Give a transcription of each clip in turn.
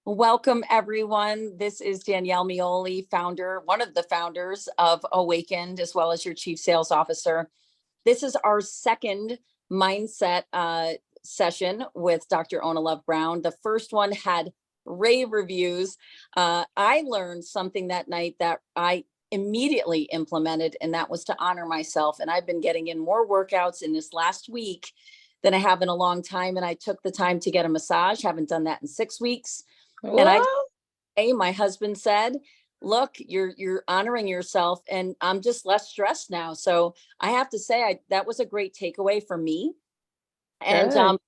Welcome, everyone. This is Danielle Mioli, one of the founders of Awakened, as well as your Chief Sales Officer. This is our second mindset session with Dr. Ona Love Brown. The first one had rave reviews. I learned something that night that I immediately implemented, and that was to honor myself. And I've been getting in more workouts in this last week than I have in a long time. And I took the time to get a massage. Haven't done that in 6 weeks. And my husband said, look, you're honoring yourself, and I'm just less stressed now. So I have to say that was a great takeaway for me. And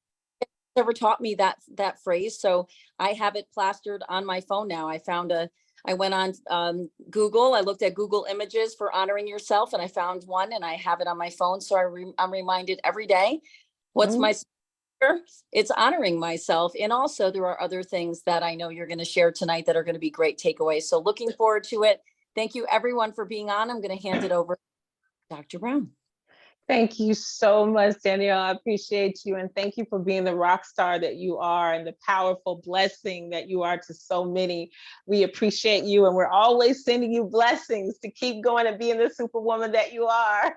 never taught me that phrase. So I have it plastered on my phone now. I went on Google. I looked at Google Images for honoring yourself, and I found one, and I have it on my phone. So I'm reminded every day, what's my it's honoring myself. And also there are other things that I know you're going to share tonight that are going to be great takeaways. So looking forward to it. Thank you everyone for being on. I'm going to hand it over to Dr. Brown. Thank you so much, Danielle. I appreciate you. And thank you for being the rock star that you are and the powerful blessing that you are to so many. We appreciate you. And we're always sending you blessings to keep going and being the superwoman that you are.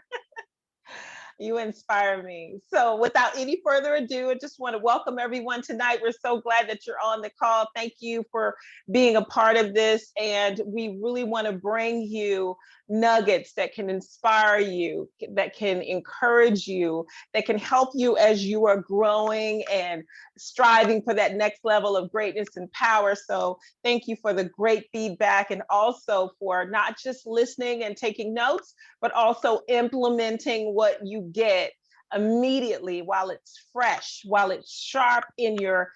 You inspire me. So without any further ado, I just want to welcome everyone tonight. We're so glad that you're on the call. Thank you for being a part of this. And we really want to bring you nuggets that can inspire you, that can encourage you, that can help you as you are growing and striving for that next level of greatness and power. So thank you for the great feedback, and also for not just listening and taking notes, but also implementing what you get immediately while it's fresh, while it's sharp in your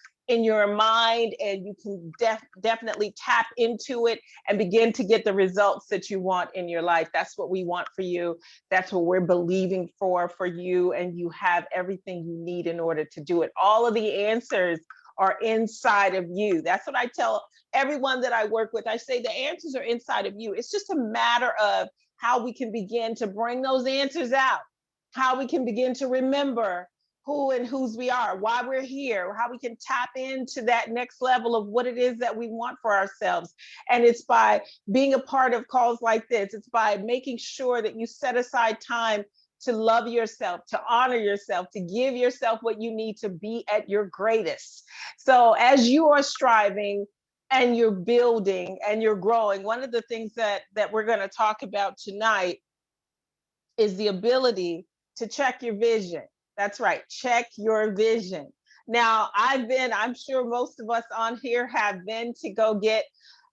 mind, and you can definitely tap into it and begin to get the results that you want in your life. That's what we want for you. That's what we're believing for you, and you have everything you need in order to do it. All of the answers are inside of you. That's what I tell everyone that I work with. I say the answers are inside of you. It's just a matter of how we can begin to bring those answers out, how we can begin to remember who and whose we are, why we're here, how we can tap into that next level of what it is that we want for ourselves. And it's by being a part of calls like this. It's by making sure that you set aside time to love yourself, to honor yourself, to give yourself what you need to be at your greatest. So as you are striving and you're building and you're growing, one of the things that we're going to talk about tonight is the ability to check your vision. That's right, check your vision. Now, I'm sure most of us on here have been to go get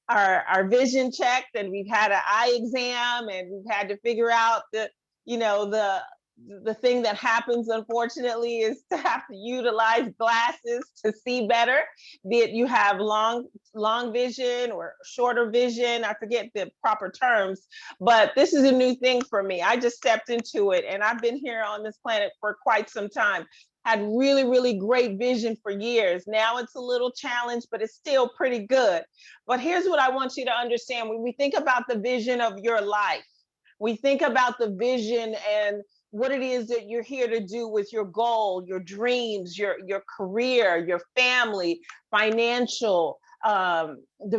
our vision checked, and we've had an eye exam, and we've had to figure out the thing that happens, unfortunately, is to have to utilize glasses to see better, be it you have long vision or shorter vision. I forget the proper terms, but this is a new thing for me. I just stepped into it, and I've been here on this planet for quite some time. Had really, really great vision for years. Now it's a little challenged, but it's still pretty good. But here's what I want you to understand. When we think about the vision of your life, we think about the vision and what it is that you're here to do with your goal, your dreams, your career, your family, financial, the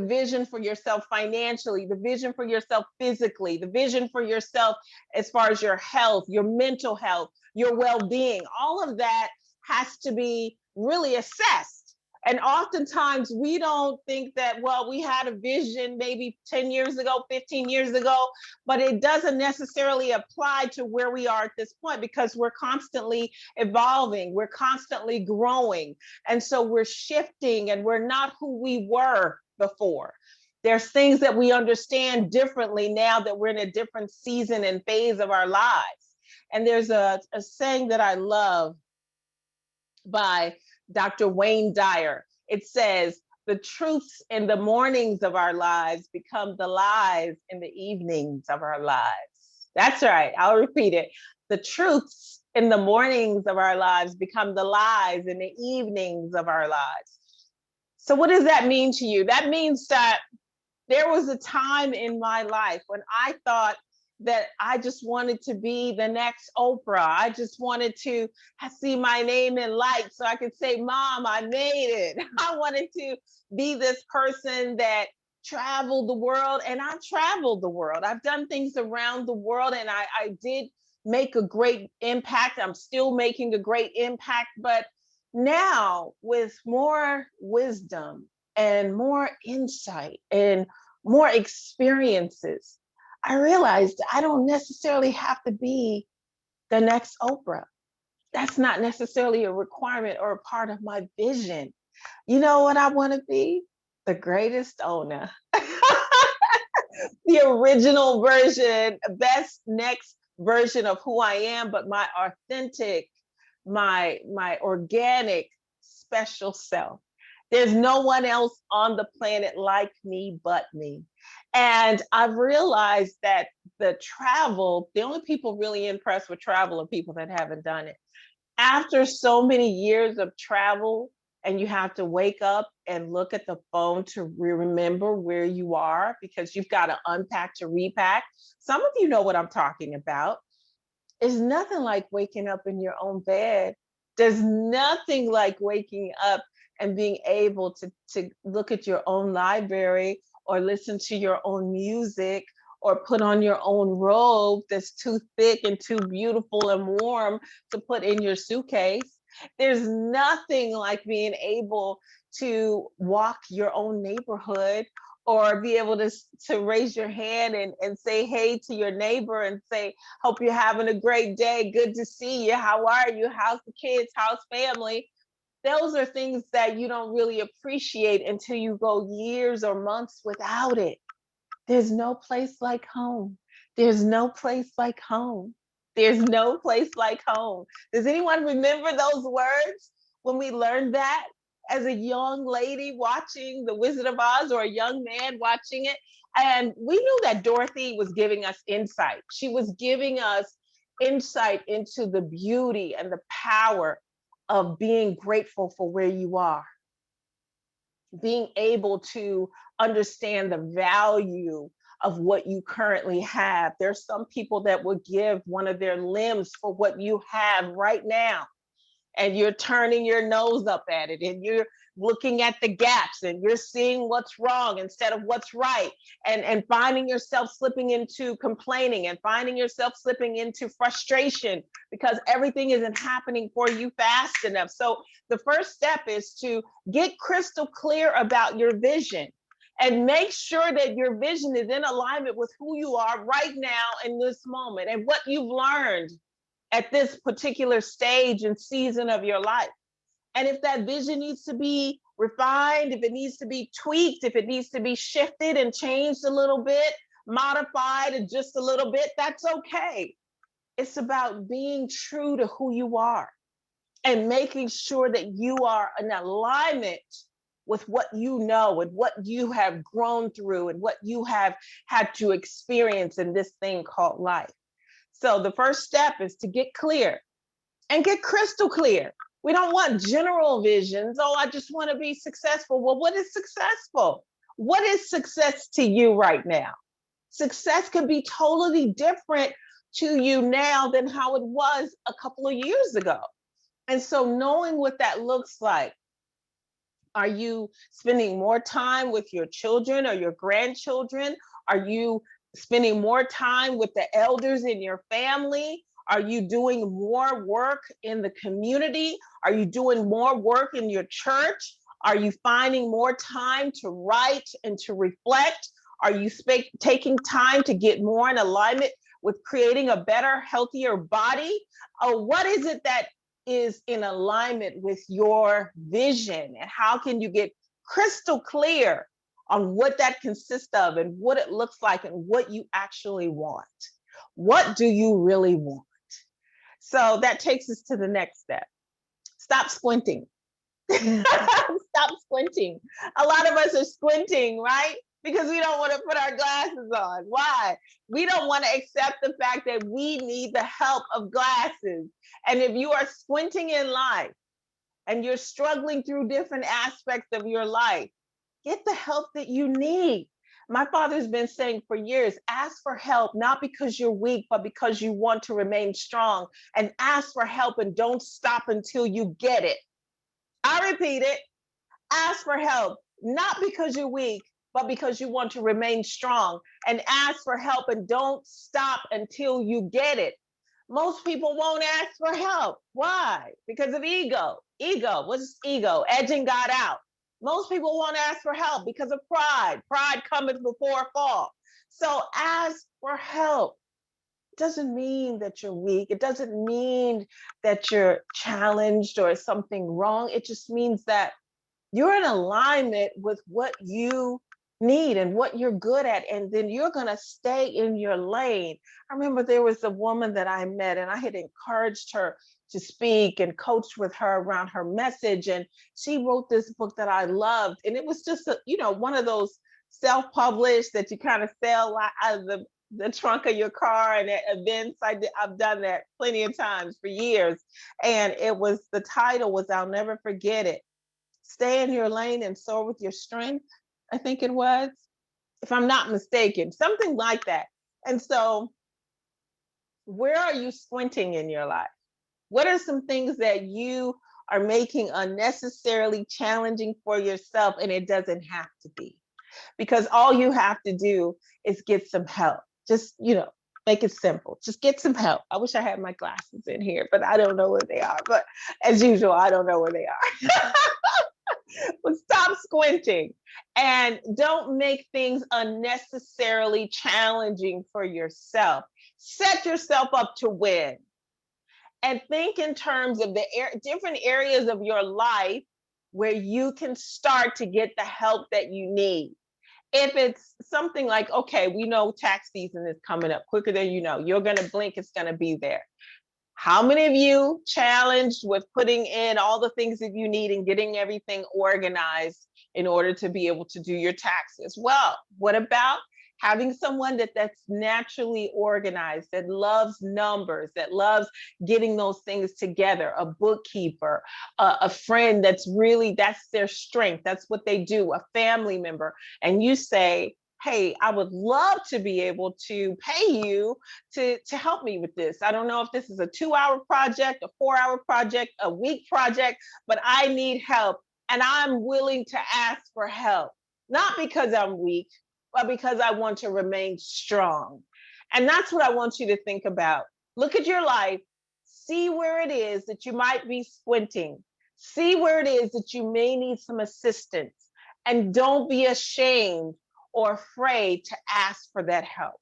vision for yourself financially, the vision for yourself physically, the vision for yourself as far as your health, your mental health, your well-being. All of that has to be really assessed. And oftentimes we don't think that, well, we had a vision maybe 10 years ago, 15 years ago, but it doesn't necessarily apply to where we are at this point, because we're constantly evolving, we're constantly growing. And so we're shifting, and we're not who we were before. There's things that we understand differently now that we're in a different season and phase of our lives. And there's a saying that I love by Dr. Wayne Dyer. It says, the truths in the mornings of our lives become the lies in the evenings of our lives. That's right, I'll repeat it. The truths in the mornings of our lives become the lies in the evenings of our lives. So what does that mean to you? That means that there was a time in my life when I thought that I just wanted to be the next Oprah. I just wanted to see my name in lights so I could say, Mom, I made it. I wanted to be this person that traveled the world, and I traveled the world. I've done things around the world, and I did make a great impact. I'm still making a great impact, but now with more wisdom and more insight and more experiences, I realized I don't necessarily have to be the next Oprah. That's not necessarily a requirement or a part of my vision. You know what I want to be? The greatest Ona. The original version, best next version of who I am, but my authentic, my organic, special self. There's no one else on the planet like me but me. And I've realized that the only people really impressed with travel are people that haven't done it. After so many years of travel, and you have to wake up and look at the phone to remember where you are because you've got to unpack to repack. Some of you know what I'm talking about. It's nothing like waking up in your own bed. There's nothing like waking up and being able to look at your own library or listen to your own music or put on your own robe that's too thick and too beautiful and warm to put in your suitcase. There's nothing like being able to walk your own neighborhood or be able to raise your hand and say hey to your neighbor and say, hope you're having a great day. Good to see you. How are you? How's the kids? How's family? Those are things that you don't really appreciate until you go years or months without it. There's no place like home. There's no place like home. There's no place like home. Does anyone remember those words when we learned that as a young lady watching The Wizard of Oz or a young man watching it? And we knew that Dorothy was giving us insight. She was giving us insight into the beauty and the power of being grateful for where you are, being able to understand the value of what you currently have. There's some people that would give one of their limbs for what you have right now. And you're turning your nose up at it and you're looking at the gaps and you're seeing what's wrong instead of what's right, and finding yourself slipping into complaining and finding yourself slipping into frustration because everything isn't happening for you fast enough. So the first step is to get crystal clear about your vision and make sure that your vision is in alignment with who you are right now in this moment and what you've learned at this particular stage and season of your life. And if that vision needs to be refined, if it needs to be tweaked, if it needs to be shifted and changed a little bit, modified just a little bit, that's okay. It's about being true to who you are and making sure that you are in alignment with what you know and what you have grown through and what you have had to experience in this thing called life. So the first step is to get clear and get crystal clear. We don't want general visions. Oh, I just want to be successful. Well, what is successful? What is success to you right now? Success could be totally different to you now than how it was a couple of years ago. And so knowing what that looks like, are you spending more time with your children or your grandchildren? Are you spending more time with the elders in your family? Are you doing more work in the community? Are you doing more work in your church? Are you finding more time to write and to reflect? Are you taking time to get more in alignment with creating a better, healthier body? What is it that is in alignment with your vision, and how can you get crystal clear on what that consists of and what it looks like and what you actually want? What do you really want? So that takes us to the next step. Stop squinting. Stop squinting. A lot of us are squinting, right? Because we don't want to put our glasses on. Why? We don't want to accept the fact that we need the help of glasses. And if you are squinting in life and you're struggling through different aspects of your life, get the help that you need. My father's been saying for years, ask for help, not because you're weak, but because you want to remain strong. And ask for help and don't stop until you get it. I repeat it, ask for help, not because you're weak, but because you want to remain strong. And ask for help and don't stop until you get it. Most people won't ask for help. Why? Because of ego. Ego. What's ego? Edging God out. Most people won't ask for help because of pride. Pride cometh before a fall. So ask for help. It doesn't mean that you're weak. It doesn't mean that you're challenged or something wrong. It just means that you're in alignment with what you need and what you're good at, and then you're going to stay in your lane. I remember there was a woman that I met, and I had encouraged her to speak and coached with her around her message, and she wrote this book that I loved, and it was just one of those self-published that you kind of sell out of the trunk of your car and at events. I've done that plenty of times for years, and the title was I'll Never Forget It. Stay in your lane and soar with your strength, I think it was, if I'm not mistaken, something like that. And so, where are you squinting in your life? What are some things that you are making unnecessarily challenging for yourself? And it doesn't have to be, because all you have to do is get some help. Just, make it simple. Just get some help. I wish I had my glasses in here, but I don't know where they are. But as usual, I don't know where they are. But stop squinting and don't make things unnecessarily challenging for yourself. Set yourself up to win and think in terms of the different areas of your life where you can start to get the help that you need. If it's something like, okay, we know tax season is coming up quicker than you know, you're going to blink, it's going to be there. How many of you challenged with putting in all the things that you need and getting everything organized in order to be able to do your taxes? Well, what about having someone that's naturally organized, that loves numbers, that loves getting those things together, a bookkeeper, a friend that's their strength, that's what they do, a family member, and you say, hey, I would love to be able to pay you to help me with this. I don't know if this is a 2-hour project, a 4-hour project, a week project, but I need help. And I'm willing to ask for help, not because I'm weak, but because I want to remain strong. And that's what I want you to think about. Look at your life, see where it is that you might be squinting, see where it is that you may need some assistance, and don't be ashamed or afraid to ask for that help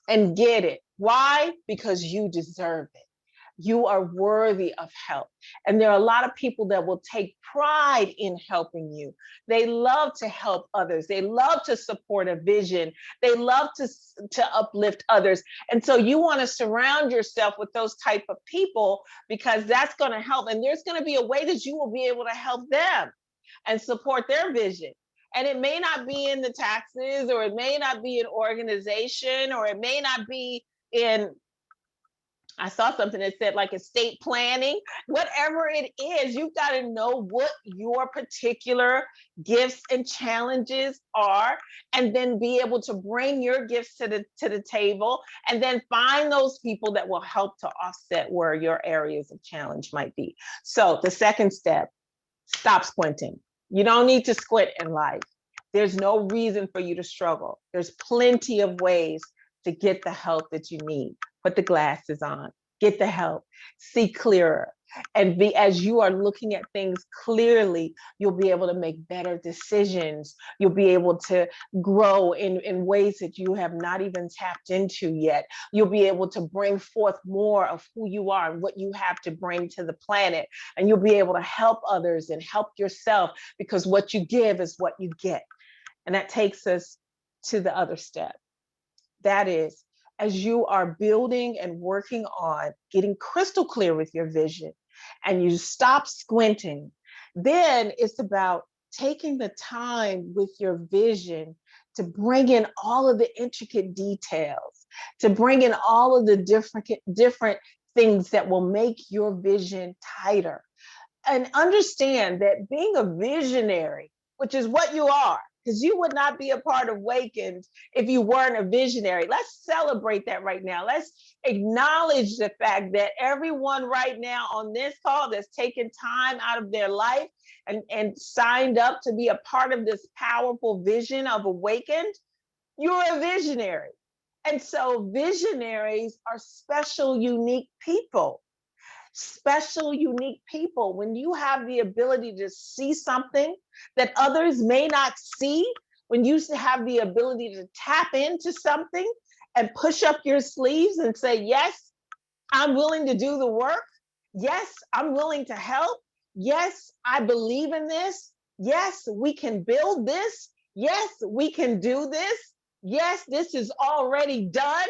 and get it. Why? Because you deserve it. You are worthy of help. And there are a lot of people that will take pride in helping you. They love to help others. They love to support a vision. They love to uplift others. And so you want to surround yourself with those type of people, because that's going to help. And there's going to be a way that you will be able to help them and support their vision. And it may not be in the taxes, or it may not be in organization, or it may not be in, I saw something that said like estate planning. Whatever it is, you've got to know what your particular gifts and challenges are, and then be able to bring your gifts to the table, and then find those people that will help to offset where your areas of challenge might be. So the second step, stop squinting. You don't need to squint in life. There's no reason for you to struggle. There's plenty of ways to get the help that you need. Put the glasses on, get the help, see clearer. And as you are looking at things clearly, you'll be able to make better decisions. You'll be able to grow in ways that you have not even tapped into yet. You'll be able to bring forth more of who you are and what you have to bring to the planet. And you'll be able to help others and help yourself, because what you give is what you get. And that takes us to the other step. That is, as you are building and working on getting crystal clear with your vision, and you stop squinting, then it's about taking the time with your vision to bring in all of the intricate details, to bring in all of the different things that will make your vision tighter. And understand that being a visionary, which is what you are, because you would not be a part of Wakened if you weren't a visionary. Let's celebrate that right now. Let's acknowledge the fact that everyone right now on this call that's taken time out of their life and signed up to be a part of this powerful vision of Awakened, you're a visionary. And so visionaries are special, unique people. Special, unique people. When you have the ability to see something that others may not see, when you have the ability to tap into something and push up your sleeves and say, yes, I'm willing to do the work. Yes, I'm willing to help. Yes, I believe in this. Yes, we can build this. Yes, we can do this. Yes, this is already done.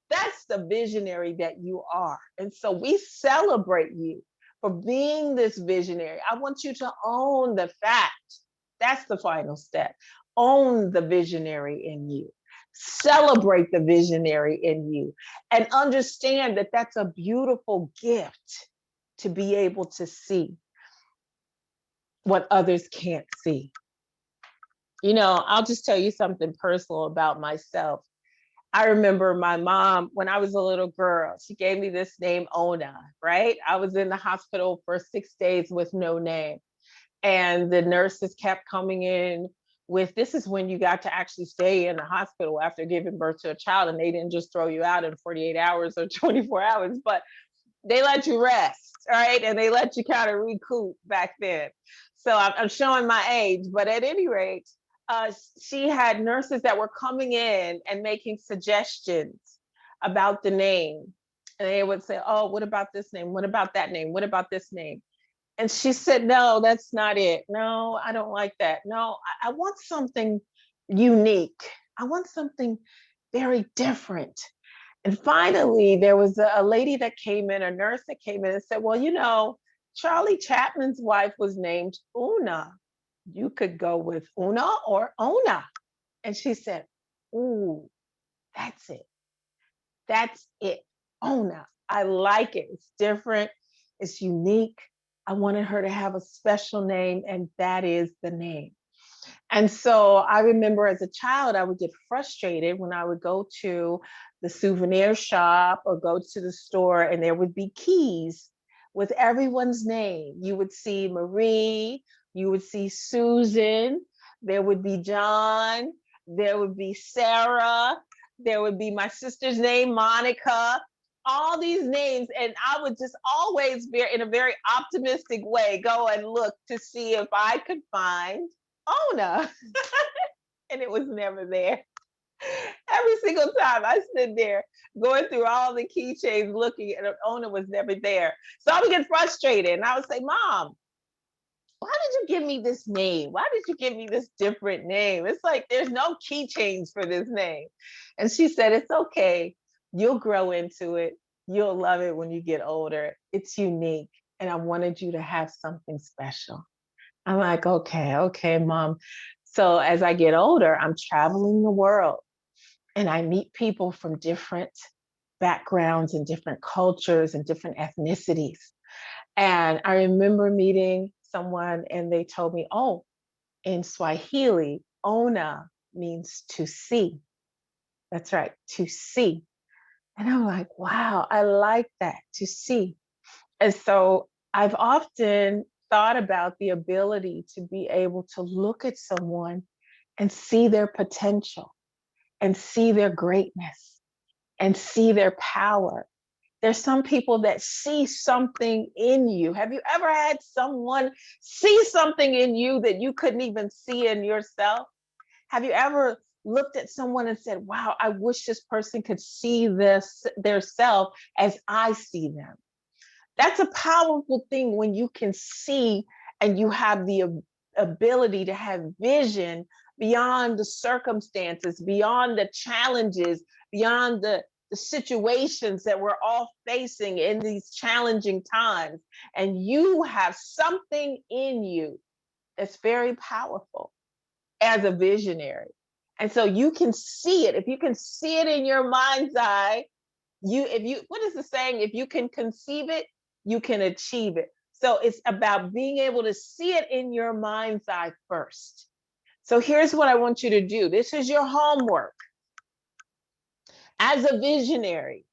That's the visionary that you are. And so we celebrate you for being this visionary. I want you to own the fact. That's the final step. Own the visionary in you. Celebrate the visionary in you and understand that that's a beautiful gift to be able to see what others can't see. You know, I'll just tell you something personal about myself. I remember my mom, when I was a little girl, she gave me this name, Ona, right? I was in the hospital for 6 days with no name. And the nurses kept coming in with, this is when you got to actually stay in the hospital after giving birth to a child. And they didn't just throw you out in 48 hours or 24 hours, but they let you rest, right? And they let you kind of recoup back then. So I'm showing my age, but at any rate, she had nurses that were coming in and making suggestions about the name. And they would say, oh, what about this name? What about that name? What about this name? And she said, no, that's not it. No, I don't like that. No, I want something unique. I want something very different. And finally, there was a lady that came in, a nurse that came in and said, well, you know, Charlie Chapman's wife was named Una. You could go with Una or Ona. And she said, ooh, that's it. That's it. Ona. I like it. It's different. It's unique. I wanted her to have a special name, and that is the name. And so I remember as a child, I would get frustrated when I would go to the souvenir shop or go to the store, and there would be keys with everyone's name. You would see Marie, you would see Susan, there would be John, there would be Sarah, there would be my sister's name, Monica, all these names. And I would just always be in a very optimistic way, go and look to see if I could find Ona. And it was never there. Every single time I stood there going through all the keychains looking, and Ona was never there. So I would get frustrated and I would say, Mom, why did you give me this name? Why did you give me this different name? It's like there's no keychains for this name. And she said, it's okay. You'll grow into it. You'll love it when you get older. It's unique. And I wanted you to have something special. I'm like, okay, Mom. So as I get older, I'm traveling the world and I meet people from different backgrounds and different cultures and different ethnicities. And I remember meeting someone and they told me, oh, in Swahili, Ona means to see. That's right, to see. And I'm like, wow, I like that, to see. And so I've often thought about the ability to be able to look at someone and see their potential and see their greatness and see their power. There's some people that see something in you. Have you ever had someone see something in you that you couldn't even see in yourself? Have you ever looked at someone and said, wow, I wish this person could see this, their self as I see them? That's a powerful thing when you can see and you have the ability to have vision beyond the circumstances, beyond the challenges, beyond the situations that we're all facing in these challenging times. And you have something in you that's very powerful as a visionary. And so you can see it. If you can see it in your mind's eye, what is the saying? If you can conceive it, you can achieve it. So it's about being able to see it in your mind's eye first. So here's what I want you to do. This is your homework. As a visionary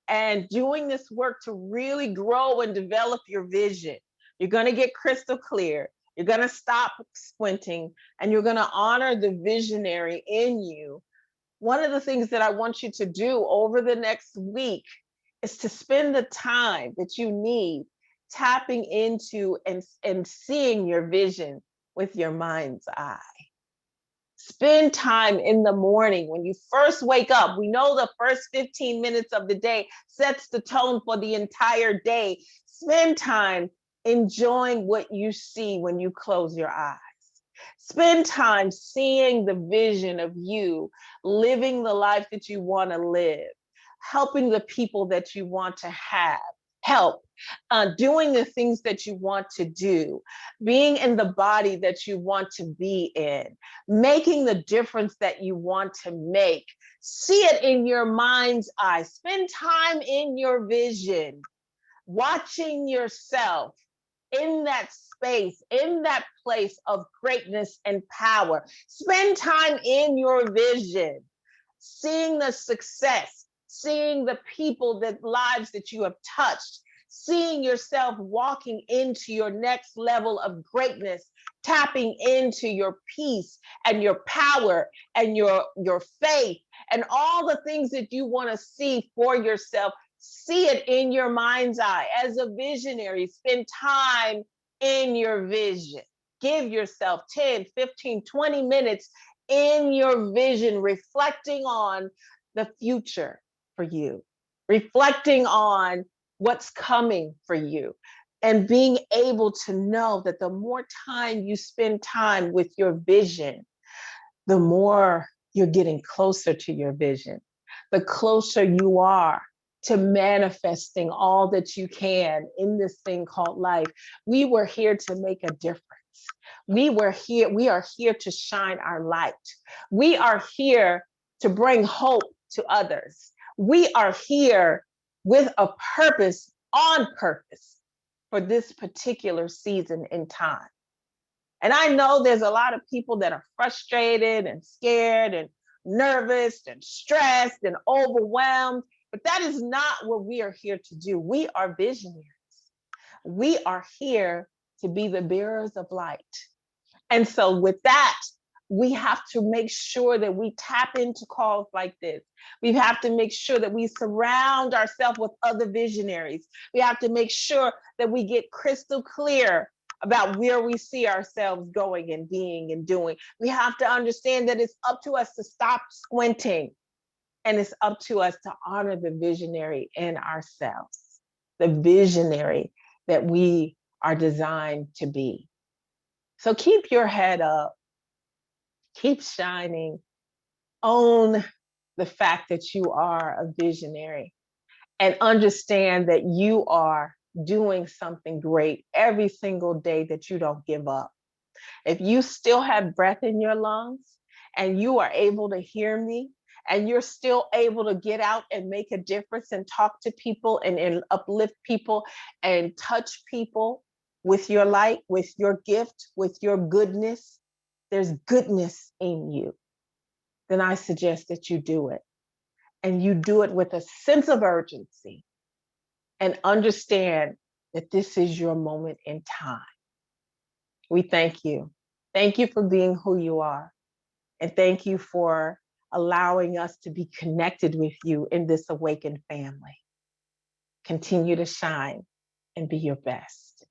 and doing this work to really grow and develop your vision, you're going to get crystal clear. You're going to stop squinting and you're going to honor the visionary in you. One of the things that I want you to do over the next week is to spend the time that you need tapping into and seeing your vision with your mind's eye. Spend time in the morning when you first wake up. We know the first 15 minutes of the day sets the tone for the entire day. Spend time enjoying what you see when you close your eyes. Spend time seeing the vision of you living the life that you want to live, helping the people that you want to help, doing the things that you want to do, being in the body that you want to be in, making the difference that you want to make. See it in your mind's eye. Spend time in your vision, watching yourself in that space, in that place of greatness and power. Spend time in your vision, seeing the success, seeing the people, the lives that you have touched, seeing yourself walking into your next level of greatness, tapping into your peace and your power and your faith and all the things that you want to see for yourself. See it in your mind's eye. As a visionary, spend time in your vision. Give yourself 10, 15, 20 minutes in your vision, reflecting on the future for you, reflecting on what's coming for you, and being able to know that the more time you spend time with your vision, the more you're getting closer to your vision, the closer you are to manifesting all that you can in this thing called life. We were here to make a difference. We are here to shine our light. We are here to bring hope to others. We are here with a purpose, on purpose, for this particular season in time. And I know there's a lot of people that are frustrated and scared and nervous and stressed and overwhelmed, but that is not what we are here to do. We are visionaries. We are here to be the bearers of light. And so with that, we have to make sure that we tap into calls like this. We have to make sure that we surround ourselves with other visionaries. We have to make sure that we get crystal clear about where we see ourselves going and being and doing. We have to understand that it's up to us to stop squinting, and it's up to us to honor the visionary in ourselves, the visionary that we are designed to be. So keep your head up, keep shining, own the fact that you are a visionary, and understand that you are doing something great every single day, that you don't give up. If you still have breath in your lungs and you are able to hear me, and you're still able to get out and make a difference and talk to people and uplift people and touch people with your light, with your gift, with your goodness, there's goodness in you, then I suggest that you do it. And you do it with a sense of urgency and understand that this is your moment in time. We thank you. Thank you for being who you are. And thank you for allowing us to be connected with you in this awakened family. Continue to shine and be your best.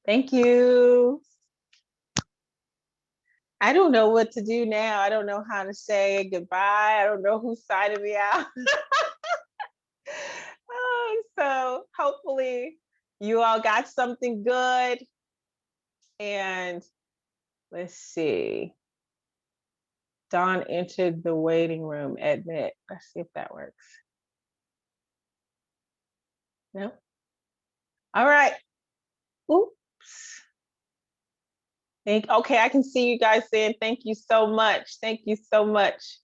Thank you. I don't know what to do now. I don't know how to say goodbye. I don't know who's signing me out. So hopefully you all got something good. And let's see. Dawn entered the waiting room, admit. Let's see if that works. No? All right. Oops. Okay, I can see you guys saying thank you so much. Thank you so much.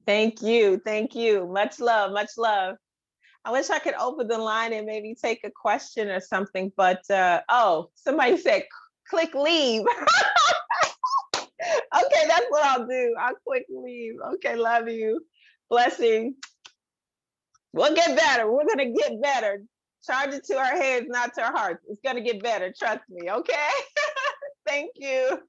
Thank you. Thank you. Much love. Much love. I wish I could open the line and maybe take a question or something, but oh, somebody said click leave. Okay, that's what I'll do. I'll click leave. Okay, love you. Blessing. We'll get better. We're going to get better. Charge it to our heads, not to our hearts. It's going to get better. Trust me. Okay. Thank you.